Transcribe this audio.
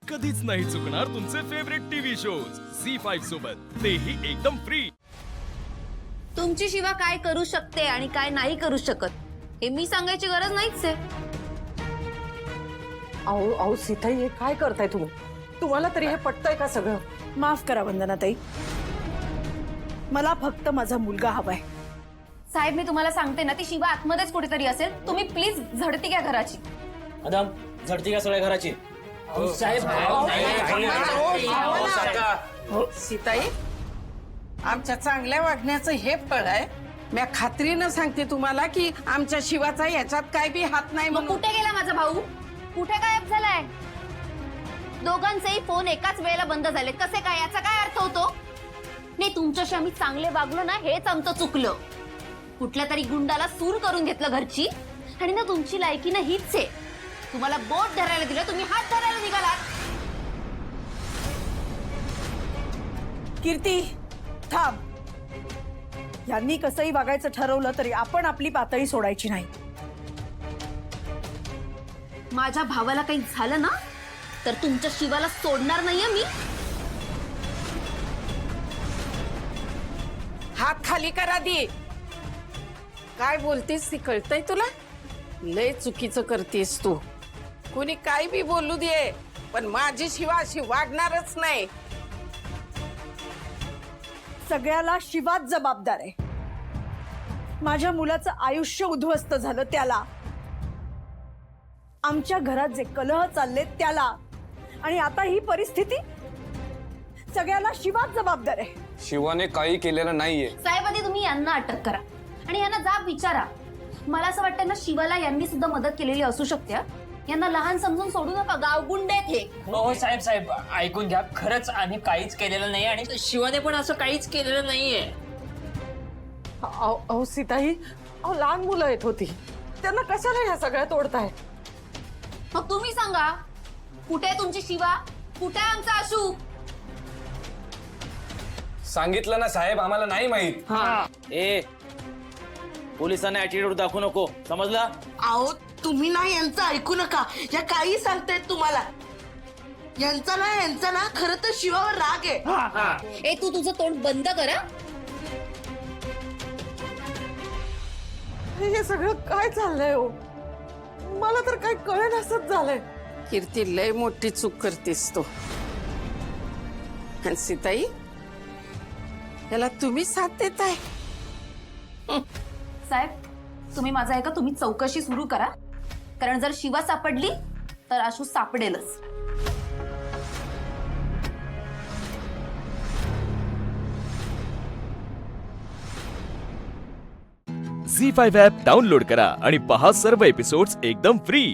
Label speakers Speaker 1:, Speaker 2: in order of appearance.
Speaker 1: कधीच नाही चुकणार तुमचे फेवरेट टीव्ही शोज झी5 सोबत, तेही एकदम फ्री।
Speaker 2: तुमची शिवा काय करू शकते आणि काय नाही करू शकत हे मी सांगायची गरज नाहीच आहे।
Speaker 3: अहो अहो सीताई, हे काय करताय तुम्ही? तुम्हाला तरी हे पटतंय का सगळं?
Speaker 4: माफ करा वंदनाताई, मला फक्त माझा मुलगा हवाय।
Speaker 2: साहेब मी तुम्हाला सांगते ना, ती शिवा आतमध्येच कुठेतरी असेल, तुम्ही प्लीज झडती घ्या घराची।
Speaker 5: मॅडम झडती का सगळ्या घराची?
Speaker 3: सीताई, आमच्या चांगल्या वागण्याचं हे फळ आहे। मी खात्रीनं सांगते तुम्हाला की आमच्या शिवाचा याच्यात काय बी हात नाही
Speaker 2: मग
Speaker 3: म्हणून।
Speaker 2: कुठे गेला माझा भाऊ? कुठे गायब झालाय? दोघांचेही फोन एकाच वेळेला बंद झाले, कसे काय? याचा काय अर्थ होतो? नाही, तुमच्याशी आम्ही चांगले वागलो ना, हेच आमचं चुकलं। कुठल्या तरी गुंडाला सूर करून घेतलं घरची, आणि ना तुमची लायकी ना हीच आहे। तुम्हाला बोट धरायला दिलं, तुम्ही हात धरायला निघालात।
Speaker 4: कीर्ती थांब, यांनी कसंही वागायचं ठरवलं तरी आपण आपली पातळी सोडायची नाही।
Speaker 2: माझ्या भावाला काही झालं ना तर तुमच्या शिवाला सोडणार नाहीये मी।
Speaker 3: हात खाली करा दी। काय बोलतेस ती कळतंय तुला? लय चुकीचं करतेस तू। कोणी काय बी बोलू दे, पण माझी शिवा अशी वागणारच नाही।
Speaker 4: सगळ्याला शिवाच जबाबदार आहे। माझ्या मुलाचं आयुष्य उद्ध्वस्त झालं त्याला, आमच्या घरात जे कलह चालले त्याला, आणि आता ही परिस्थिती, सगळ्याला शिवाच जबाबदार आहे।
Speaker 6: शिवाने काही केलेलं नाहीये।
Speaker 2: साहेब आधी तुम्ही यांना अटक करा आणि यांना जाब विचारा। मला असं वाटतं ना, शिवाला यांनी सुद्धा मदत केलेली असू शकते। यांना लहान समजून सोडू नका, गावगुंडे आहेत हे।
Speaker 5: हो साहेब साहेब ऐकून घ्या, खरंच आम्ही काहीच केलेलं नाही आणि शिवाने पण असं काहीच केलेलं नाहीये।
Speaker 3: अहो सीताई, अहो लहान मुलं आहेत होती, त्यांना कशाला ह्या सगळ्यात ओढताय?
Speaker 2: मग तुम्ही सांगा, कुठे आहे तुमची शिवा? कुठे आहे आमचा आशू?
Speaker 6: सांगितलं ना साहेब, आम्हाला नाही माहित।
Speaker 5: ए पोलिसांना ऍटिट्यूड दाखवू नको, समजला?
Speaker 7: अहो तुम्ही ना यांचं ऐकू नका, या काही सांगतायत तुम्हाला। यांचा ना खरं तर शिवावर राग आहे।
Speaker 2: ए तू तुझं तोंड बंद करा।
Speaker 3: हे सगळं काय चाललंय हो? मला तर काय कळेनासच झालंय। कीर्ती, लय मोठी चूक करतेस तू। आणि सीताई, याला तुम्ही साथ देताय?
Speaker 2: साहेब तुम्ही माझं ऐका, तुम्ही चौकशी सुरू करा, कारण जर शिवा सापडली तर आशू सापडेलच।
Speaker 1: झी5 ॲप डाउनलोड करा आणि पहा सर्व एपिसोड्स एकदम फ्री।